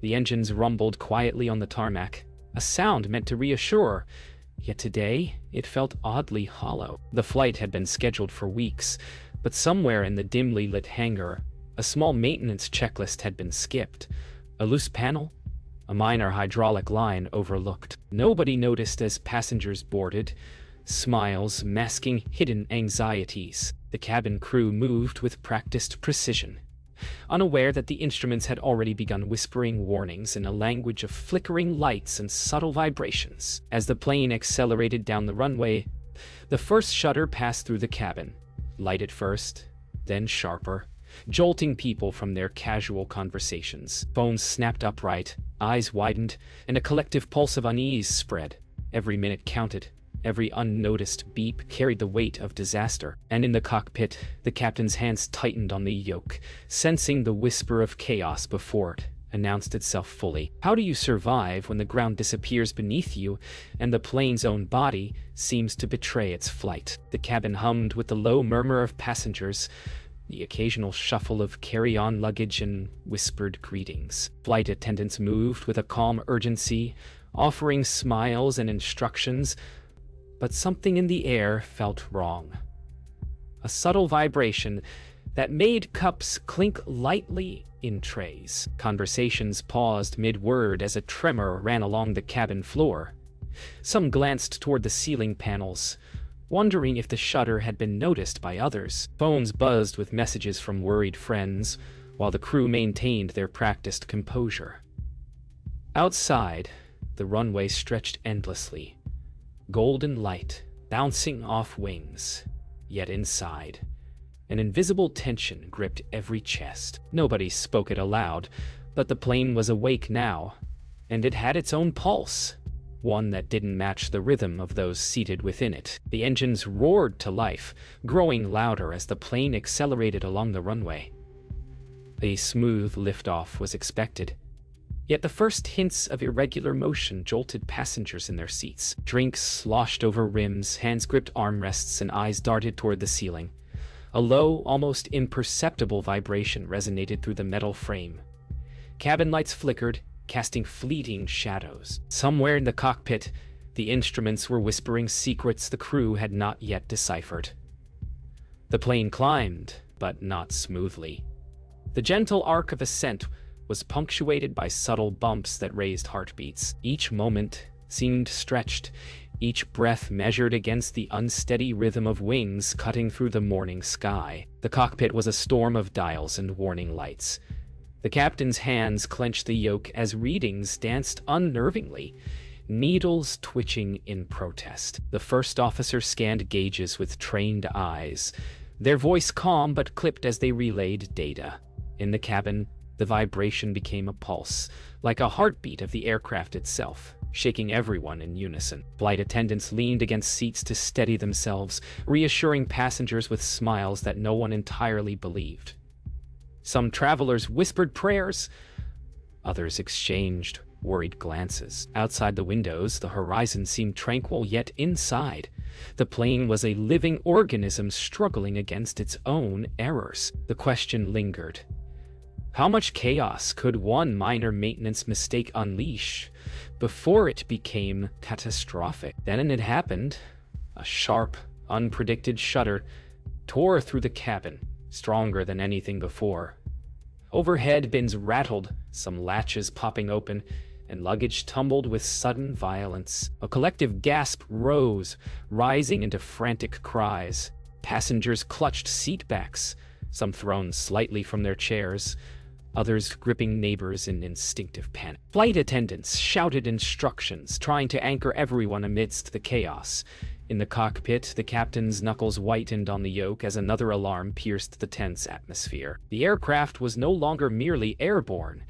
The engines rumbled quietly on the tarmac, a sound meant to reassure, yet today it felt oddly hollow. The flight had been scheduled for weeks, but somewhere in the dimly lit hangar, a small maintenance checklist had been skipped. A loose panel? A minor hydraulic line overlooked. Nobody noticed as passengers boarded, smiles masking hidden anxieties. The cabin crew moved with practiced precision, unaware that the instruments had already begun whispering warnings in a language of flickering lights and subtle vibrations. As the plane accelerated down the runway, the first shutter passed through the cabin, light at first, then sharper, jolting people from their casual conversations. Phones snapped upright, eyes widened, and a collective pulse of unease spread. Every minute counted. Every unnoticed beep carried the weight of disaster. And in the cockpit, the captain's hands tightened on the yoke, sensing the whisper of chaos before it announced itself fully. How do you survive when the ground disappears beneath you and the plane's own body seems to betray its flight? The cabin hummed with the low murmur of passengers, the occasional shuffle of carry-on luggage and whispered greetings. Flight attendants moved with a calm urgency, offering smiles and instructions, but something in the air felt wrong. A subtle vibration that made cups clink lightly in trays. Conversations paused mid-word as a tremor ran along the cabin floor. Some glanced toward the ceiling panels, wondering if the shutter had been noticed by others. Phones buzzed with messages from worried friends, while the crew maintained their practiced composure. Outside, the runway stretched endlessly, golden light bouncing off wings. Yet inside, an invisible tension gripped every chest. Nobody spoke it aloud, but the plane was awake now, and it had its own pulse. One that didn't match the rhythm of those seated within it. The engines roared to life, growing louder as the plane accelerated along the runway. A smooth liftoff was expected, yet the first hints of irregular motion jolted passengers in their seats. Drinks sloshed over rims, hands gripped armrests, and eyes darted toward the ceiling. A low, almost imperceptible vibration resonated through the metal frame. Cabin lights flickered, casting fleeting shadows. Somewhere in the cockpit, the instruments were whispering secrets the crew had not yet deciphered. The plane climbed, but not smoothly. The gentle arc of ascent was punctuated by subtle bumps that raised heartbeats. Each moment seemed stretched, each breath measured against the unsteady rhythm of wings cutting through the morning sky. The cockpit was a storm of dials and warning lights. The captain's hands clenched the yoke as readings danced unnervingly, needles twitching in protest. The first officer scanned gauges with trained eyes, their voice calm but clipped as they relayed data. In the cabin, the vibration became a pulse, like a heartbeat of the aircraft itself, shaking everyone in unison. Flight attendants leaned against seats to steady themselves, reassuring passengers with smiles that no one entirely believed. Some travelers whispered prayers, others exchanged worried glances. Outside the windows, the horizon seemed tranquil, yet inside, the plane was a living organism struggling against its own errors. The question lingered. How much chaos could one minor maintenance mistake unleash before it became catastrophic? Then it happened. A sharp, unpredicted shudder tore through the cabin, stronger than anything before. Overhead bins rattled, some latches popping open, and luggage tumbled with sudden violence. A collective gasp rose, rising into frantic cries. Passengers clutched seat backs, some thrown slightly from their chairs, others gripping neighbors in instinctive panic. Flight attendants shouted instructions, trying to anchor everyone amidst the chaos. In the cockpit, the captain's knuckles whitened on the yoke as another alarm pierced the tense atmosphere. The aircraft was no longer merely airborne.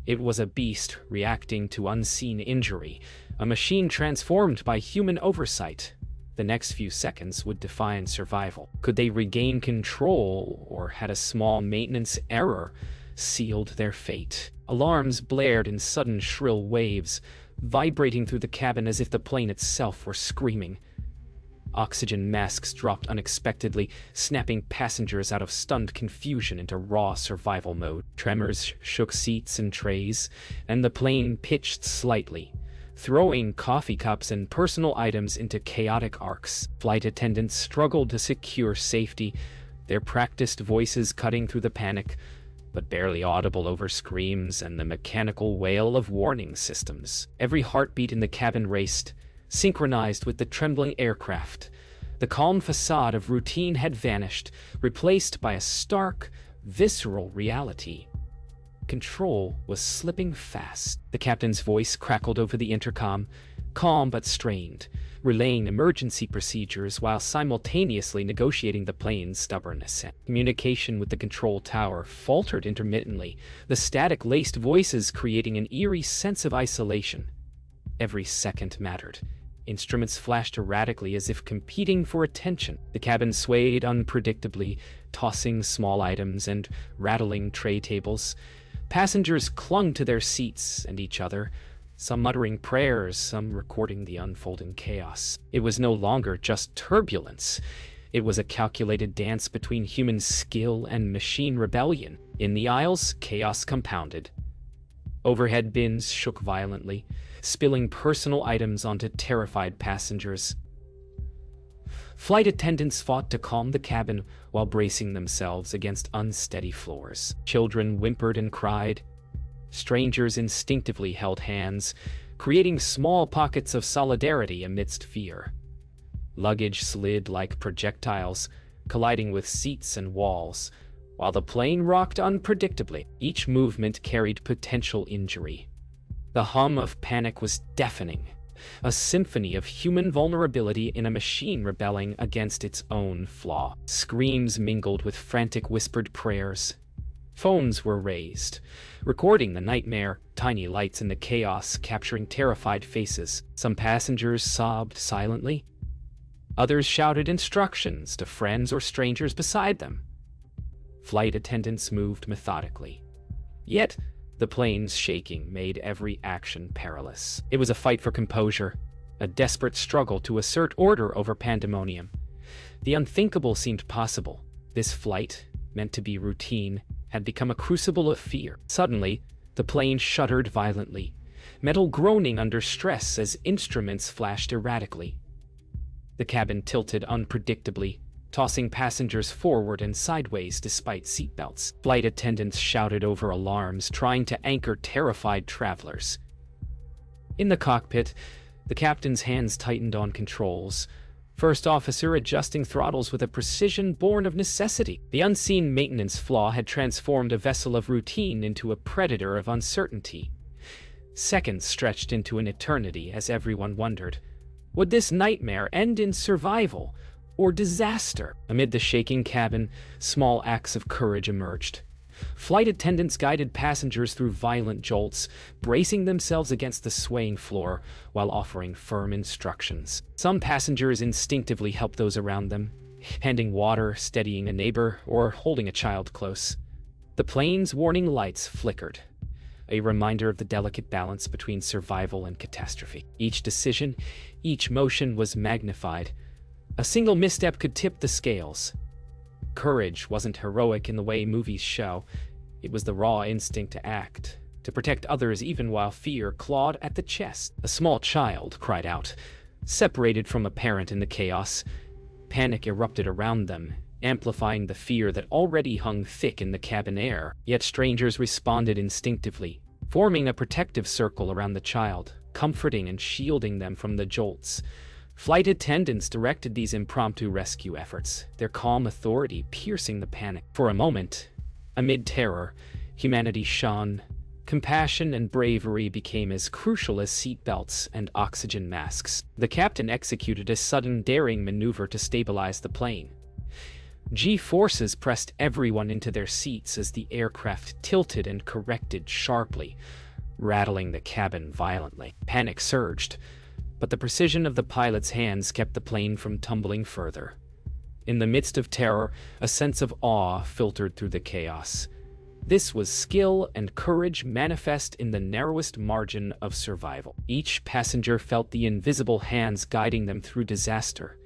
It was a beast reacting to unseen injury, a machine transformed by human oversight. The next few seconds would define survival. Could they regain control, or had a small maintenance error sealed their fate? Alarms blared in sudden shrill waves, vibrating through the cabin as if the plane itself were screaming. Oxygen masks dropped unexpectedly, snapping passengers out of stunned confusion into raw survival mode. Tremors shook seats and trays, and the plane pitched slightly, throwing coffee cups and personal items into chaotic arcs. Flight attendants struggled to secure safety, their practiced voices cutting through the panic, but barely audible over screams and the mechanical wail of warning systems. Every heartbeat in the cabin raced, synchronized with the trembling aircraft. The calm facade of routine had vanished, replaced by a stark, visceral reality. Control was slipping fast. The captain's voice crackled over the intercom, calm but strained, relaying emergency procedures while simultaneously negotiating the plane's stubborn ascent. Communication with the control tower faltered intermittently, the static-laced voices creating an eerie sense of isolation. Every second mattered. Instruments flashed erratically as if competing for attention. The cabin swayed unpredictably, tossing small items and rattling tray tables. Passengers clung to their seats and each other, some muttering prayers, some recording the unfolding chaos. It was no longer just turbulence. It was a calculated dance between human skill and machine rebellion. In the aisles, chaos compounded. Overhead bins shook violently, spilling personal items onto terrified passengers. Flight attendants fought to calm the cabin while bracing themselves against unsteady floors. Children whimpered and cried. Strangers instinctively held hands, creating small pockets of solidarity amidst fear. Luggage slid like projectiles, colliding with seats and walls, while the plane rocked unpredictably. Each movement carried potential injury. The hum of panic was deafening, a symphony of human vulnerability in a machine rebelling against its own flaw. Screams mingled with frantic whispered prayers. Phones were raised, recording the nightmare, tiny lights in the chaos capturing terrified faces. Some passengers sobbed silently. Others shouted instructions to friends or strangers beside them. Flight attendants moved methodically. Yet, the plane's shaking made every action perilous. It was a fight for composure, a desperate struggle to assert order over pandemonium. The unthinkable seemed possible. This flight, meant to be routine, had become a crucible of fear. Suddenly, the plane shuddered violently, metal groaning under stress as instruments flashed erratically. The cabin tilted unpredictably, tossing passengers forward and sideways despite seatbelts. Flight attendants shouted over alarms, trying to anchor terrified travelers. In the cockpit, the captain's hands tightened on controls, first officer adjusting throttles with a precision born of necessity. The unseen maintenance flaw had transformed a vessel of routine into a predator of uncertainty. Seconds stretched into an eternity as everyone wondered, would this nightmare end in survival or disaster? Amid the shaking cabin, small acts of courage emerged. Flight attendants guided passengers through violent jolts, bracing themselves against the swaying floor while offering firm instructions. Some passengers instinctively helped those around them, handing water, steadying a neighbor, or holding a child close. The plane's warning lights flickered, a reminder of the delicate balance between survival and catastrophe. Each decision, each motion was magnified. A single misstep could tip the scales. Courage wasn't heroic in the way movies show. It was the raw instinct to act, to protect others even while fear clawed at the chest. A small child cried out, separated from a parent in the chaos. Panic erupted around them, amplifying the fear that already hung thick in the cabin air. Yet strangers responded instinctively, forming a protective circle around the child, comforting and shielding them from the jolts. Flight attendants directed these impromptu rescue efforts, their calm authority piercing the panic. For a moment, amid terror, humanity shone. Compassion and bravery became as crucial as seatbelts and oxygen masks. The captain executed a sudden, daring maneuver to stabilize the plane. G-forces pressed everyone into their seats as the aircraft tilted and corrected sharply, rattling the cabin violently. Panic surged, but the precision of the pilot's hands kept the plane from tumbling further. In the midst of terror, a sense of awe filtered through the chaos. This was skill and courage manifest in the narrowest margin of survival. Each passenger felt the invisible hands guiding them through disaster,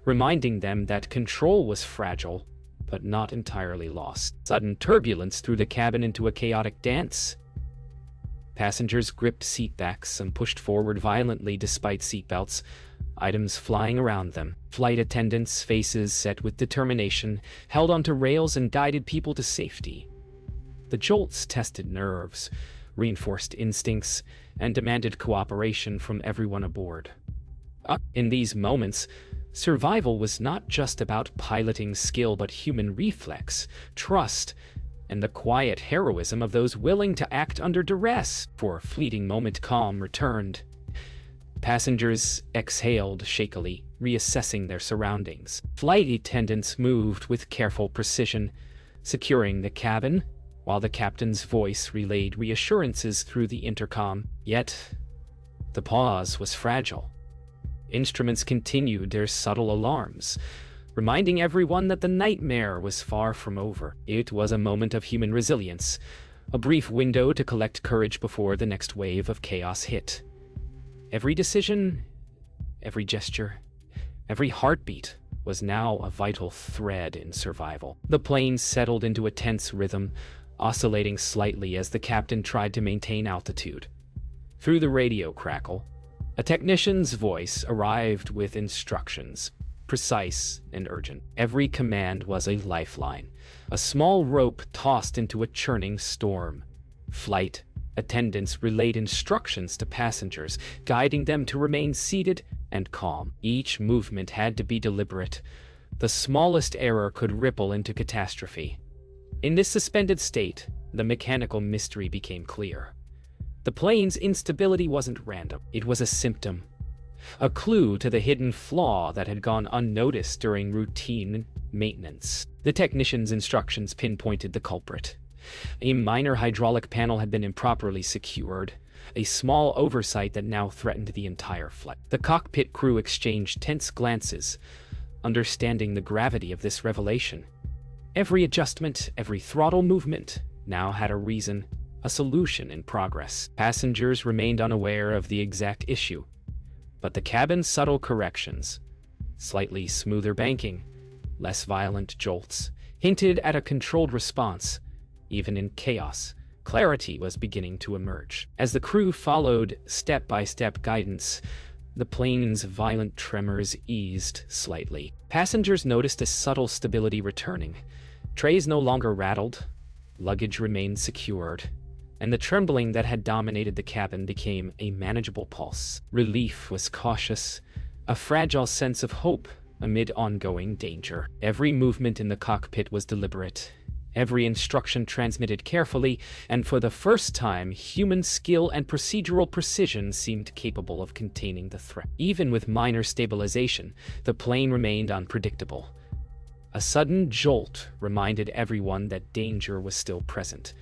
reminding them that control was fragile, but not entirely lost. Sudden turbulence threw the cabin into a chaotic dance. Passengers gripped seatbacks and pushed forward violently despite seatbelts, items flying around them. Flight attendants, faces set with determination, held onto rails and guided people to safety. The jolts tested nerves, reinforced instincts, and demanded cooperation from everyone aboard. In these moments, survival was not just about piloting skill but human reflex, trust, and the quiet heroism of those willing to act under duress. For a fleeting moment, calm returned. Passengers exhaled shakily, reassessing their surroundings. Flight attendants moved with careful precision, securing the cabin, while the captain's voice relayed reassurances through the intercom. Yet, the pause was fragile. Instruments continued their subtle alarms, reminding everyone that the nightmare was far from over. It was a moment of human resilience, a brief window to collect courage before the next wave of chaos hit. Every decision, every gesture, every heartbeat was now a vital thread in survival. The plane settled into a tense rhythm, oscillating slightly as the captain tried to maintain altitude. Through the radio crackle, a technician's voice arrived with instructions, precise and urgent. Every command was a lifeline, a small rope tossed into a churning storm. Flight attendants relayed instructions to passengers, guiding them to remain seated and calm. Each movement had to be deliberate. The smallest error could ripple into catastrophe. In this suspended state, the mechanical mystery became clear. The plane's instability wasn't random. It was a symptom, a clue to the hidden flaw that had gone unnoticed during routine maintenance. The technician's instructions pinpointed the culprit. A minor hydraulic panel had been improperly secured, a small oversight that now threatened the entire flight. The cockpit crew exchanged tense glances, understanding the gravity of this revelation. Every adjustment, every throttle movement now had a reason, a solution in progress. Passengers remained unaware of the exact issue, but the cabin's subtle corrections, slightly smoother banking, less violent jolts, hinted at a controlled response. Even in chaos, clarity was beginning to emerge. As the crew followed step-by-step guidance, the plane's violent tremors eased slightly. Passengers noticed a subtle stability returning. Trays no longer rattled, luggage remained secured, and the trembling that had dominated the cabin became a manageable pulse. Relief was cautious, a fragile sense of hope amid ongoing danger. Every movement in the cockpit was deliberate, every instruction transmitted carefully, and for the first time, human skill and procedural precision seemed capable of containing the threat. Even with minor stabilization, the plane remained unpredictable. A sudden jolt reminded everyone that danger was still present.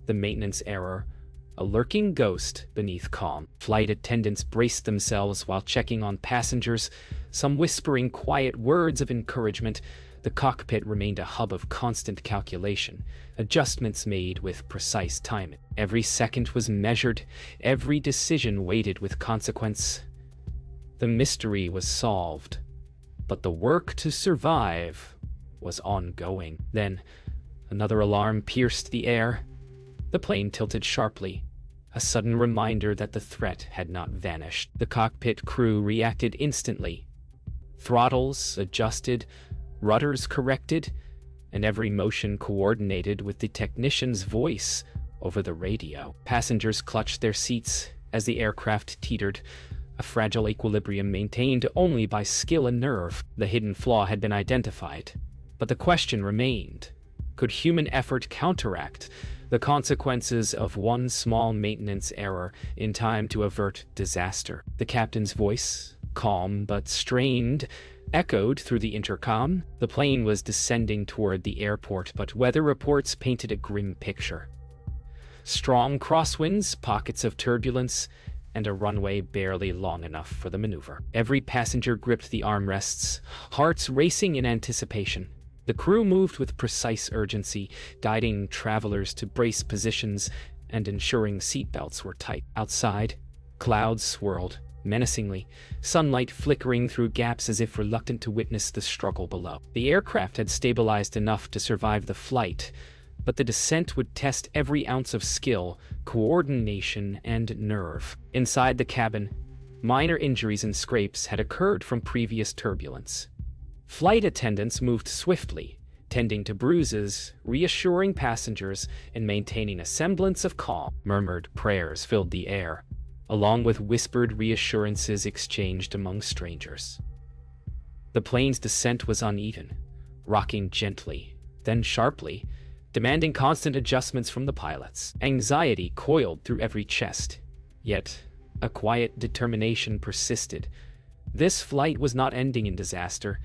The maintenance error, a lurking ghost beneath calm. Flight attendants braced themselves while checking on passengers, some whispering quiet words of encouragement. The cockpit remained a hub of constant calculation, adjustments made with precise timing. Every second was measured, every decision weighted with consequence. The mystery was solved, but the work to survive was ongoing. Then, another alarm pierced the air. The plane tilted sharply, a sudden reminder that the threat had not vanished. The cockpit crew reacted instantly. Throttles adjusted, rudders corrected, and every motion coordinated with the technician's voice over the radio. Passengers clutched their seats as the aircraft teetered, a fragile equilibrium maintained only by skill and nerve. The hidden flaw had been identified, but the question remained: could human effort counteract the consequences of one small maintenance error in time to avert disaster? The captain's voice, calm but strained, echoed through the intercom. The plane was descending toward the airport, but weather reports painted a grim picture. Strong crosswinds, pockets of turbulence, and a runway barely long enough for the maneuver. Every passenger gripped the armrests, hearts racing in anticipation. The crew moved with precise urgency, guiding travelers to brace positions and ensuring seatbelts were tight. Outside, clouds swirled, menacingly, sunlight flickering through gaps as if reluctant to witness the struggle below. The aircraft had stabilized enough to survive the flight, but the descent would test every ounce of skill, coordination, and nerve. Inside the cabin, minor injuries and scrapes had occurred from previous turbulence. Flight attendants moved swiftly, tending to bruises, reassuring passengers, and maintaining a semblance of calm. Murmured prayers filled the air, along with whispered reassurances exchanged among strangers. The plane's descent was uneven, rocking gently, then sharply, demanding constant adjustments from the pilots. Anxiety coiled through every chest, yet a quiet determination persisted. This flight was not ending in disaster,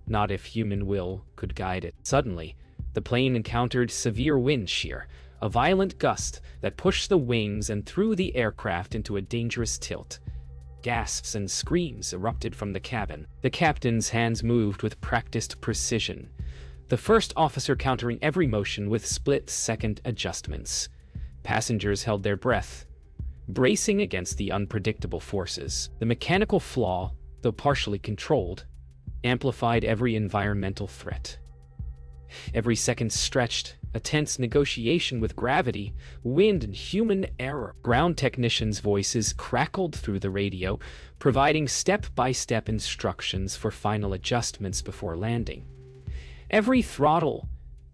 not if human will could guide it. Suddenly, the plane encountered severe wind shear, a violent gust that pushed the wings and threw the aircraft into a dangerous tilt. Gasps and screams erupted from the cabin. The captain's hands moved with practiced precision, the first officer countering every motion with split-second adjustments. Passengers held their breath, bracing against the unpredictable forces. The mechanical flaw, though partially controlled, amplified every environmental threat. Every second stretched, a tense negotiation with gravity, wind, and human error. Ground technicians' voices crackled through the radio, providing step-by-step instructions for final adjustments before landing. Every throttle,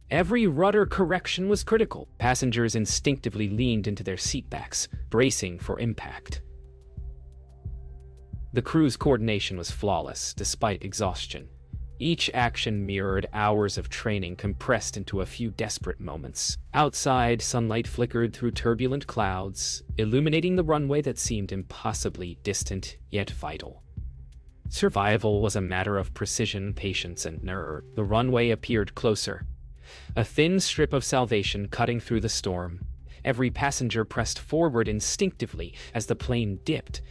every rudder correction was critical. Passengers instinctively leaned into their seatbacks, bracing for impact. The crew's coordination was flawless, despite exhaustion. Each action mirrored hours of training compressed into a few desperate moments. Outside, sunlight flickered through turbulent clouds, illuminating the runway that seemed impossibly distant, yet vital. Survival was a matter of precision, patience, and nerve. The runway appeared closer, a thin strip of salvation cutting through the storm. Every passenger pressed forward instinctively as the plane dipped,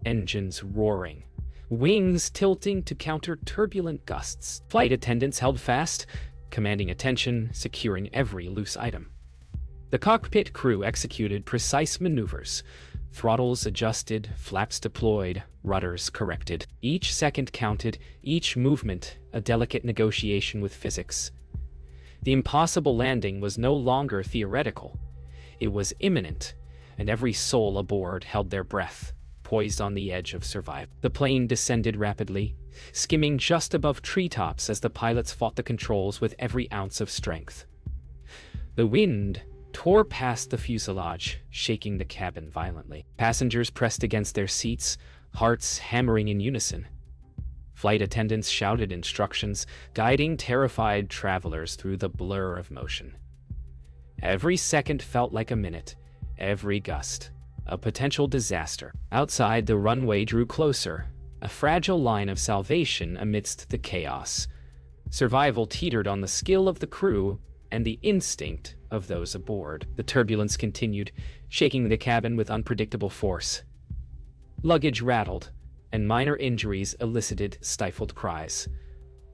engines roaring, wings tilting to counter turbulent gusts. Flight attendants held fast, commanding attention, securing every loose item. The cockpit crew executed precise maneuvers, throttles adjusted, flaps deployed, rudders corrected. Each second counted, each movement a delicate negotiation with physics. The impossible landing was no longer theoretical. It was imminent, and every soul aboard held their breath, poised on the edge of survival. The plane descended rapidly, skimming just above treetops as the pilots fought the controls with every ounce of strength. The wind tore past the fuselage, shaking the cabin violently. Passengers pressed against their seats, hearts hammering in unison. Flight attendants shouted instructions, guiding terrified travelers through the blur of motion. Every second felt like a minute, every gust a potential disaster. Outside, the runway drew closer, a fragile line of salvation amidst the chaos. Survival teetered on the skill of the crew and the instinct of those aboard. The turbulence continued, shaking the cabin with unpredictable force. Luggage rattled, and minor injuries elicited stifled cries.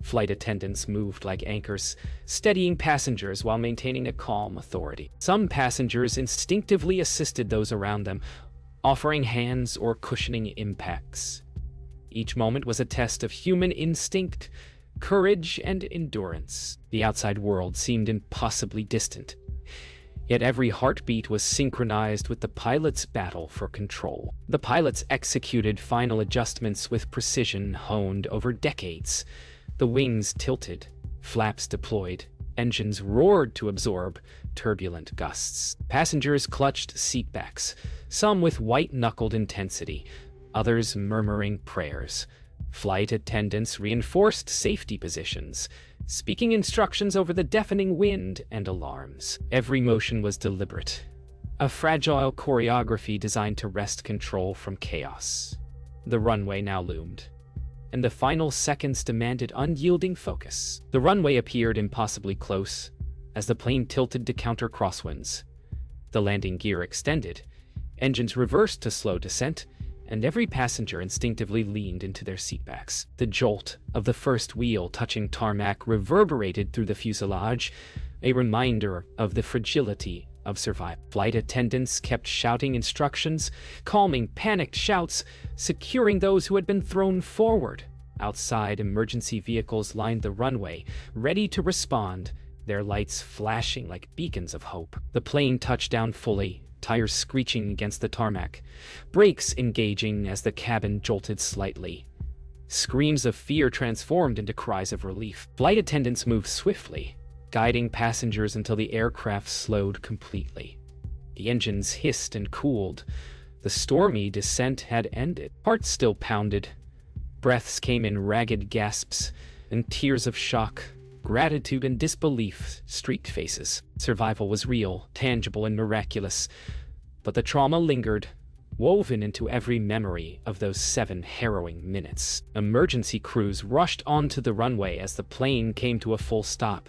Flight attendants moved like anchors, steadying passengers while maintaining a calm authority. Some passengers instinctively assisted those around them, offering hands or cushioning impacts. Each moment was a test of human instinct, courage, and endurance. The outside world seemed impossibly distant, yet every heartbeat was synchronized with the pilot's battle for control. The pilots executed final adjustments with precision honed over decades. The wings tilted, flaps deployed, engines roared to absorb turbulent gusts. Passengers clutched seatbacks, some with white-knuckled intensity, others murmuring prayers. Flight attendants reinforced safety positions, speaking instructions over the deafening wind and alarms. Every motion was deliberate, a fragile choreography designed to wrest control from chaos. The runway now loomed, and the final seconds demanded unyielding focus. The runway appeared impossibly close as the plane tilted to counter crosswinds. The landing gear extended, engines reversed to slow descent, and every passenger instinctively leaned into their seatbacks. The jolt of the first wheel touching tarmac reverberated through the fuselage, a reminder of the fragility of survival. Flight attendants kept shouting instructions, calming panicked shouts, securing those who had been thrown forward. Outside, emergency vehicles lined the runway, ready to respond, their lights flashing like beacons of hope. The plane touched down fully, tires screeching against the tarmac, brakes engaging as the cabin jolted slightly. Screams of fear transformed into cries of relief. Flight attendants moved swiftly, guiding passengers until the aircraft slowed completely. The engines hissed and cooled. The stormy descent had ended. Hearts still pounded. Breaths came in ragged gasps, and tears of shock, gratitude, and disbelief streaked faces. Survival was real, tangible, and miraculous, but the trauma lingered, woven into every memory of those 7 harrowing minutes. Emergency crews rushed onto the runway as the plane came to a full stop.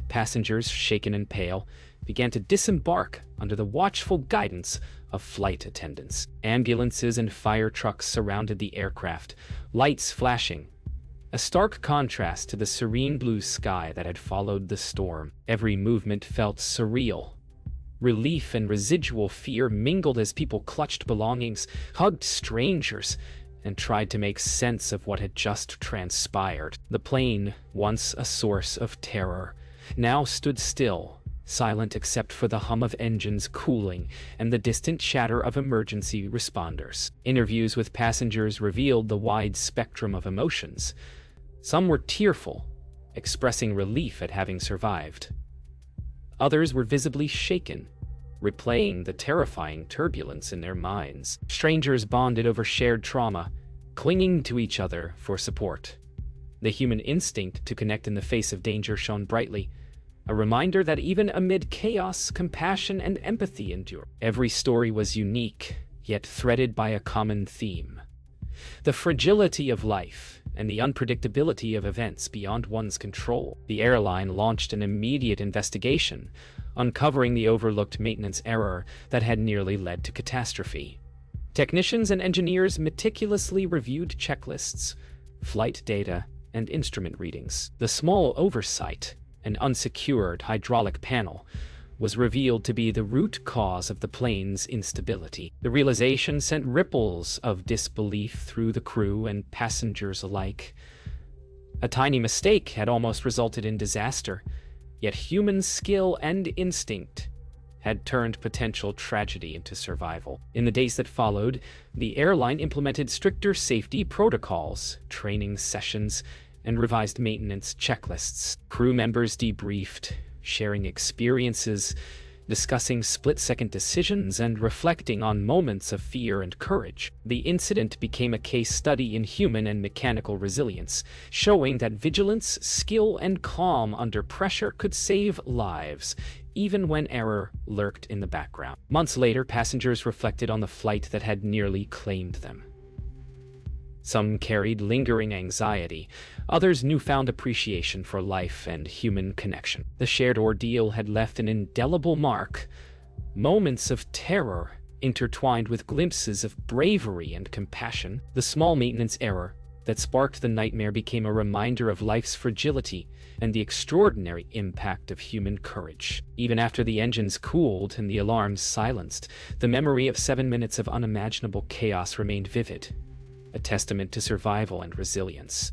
Passengers, shaken and pale, began to disembark under the watchful guidance of flight attendants. Ambulances and fire trucks surrounded the aircraft, lights flashing, a stark contrast to the serene blue sky that had followed the storm. Every movement felt surreal. Relief and residual fear mingled as people clutched belongings, hugged strangers, and tried to make sense of what had just transpired. The plane, once a source of terror, now stood still, silent except for the hum of engines cooling and the distant chatter of emergency responders. Interviews with passengers revealed the wide spectrum of emotions. Some were tearful, expressing relief at having survived. Others were visibly shaken, replaying the terrifying turbulence in their minds. Strangers bonded over shared trauma, clinging to each other for support. The human instinct to connect in the face of danger shone brightly, a reminder that even amid chaos, compassion and empathy endure. Every story was unique, yet threaded by a common theme: the fragility of life and the unpredictability of events beyond one's control. The airline launched an immediate investigation, uncovering the overlooked maintenance error that had nearly led to catastrophe. Technicians and engineers meticulously reviewed checklists, flight data, and instrument readings. The small oversight, an unsecured hydraulic panel, was revealed to be the root cause of the plane's instability. The realization sent ripples of disbelief through the crew and passengers alike. A tiny mistake had almost resulted in disaster, yet human skill and instinct had turned potential tragedy into survival. In the days that followed, the airline implemented stricter safety protocols, training sessions, and revised maintenance checklists. Crew members debriefed, sharing experiences, discussing split-second decisions, and reflecting on moments of fear and courage. The incident became a case study in human and mechanical resilience, showing that vigilance, skill, and calm under pressure could save lives, even when error lurked in the background. Months later, passengers reflected on the flight that had nearly claimed them. Some carried lingering anxiety, others newfound appreciation for life and human connection. The shared ordeal had left an indelible mark, moments of terror intertwined with glimpses of bravery and compassion. The small maintenance error that sparked the nightmare became a reminder of life's fragility and the extraordinary impact of human courage. Even after the engines cooled and the alarms silenced, the memory of 7 minutes of unimaginable chaos remained vivid, a testament to survival and resilience.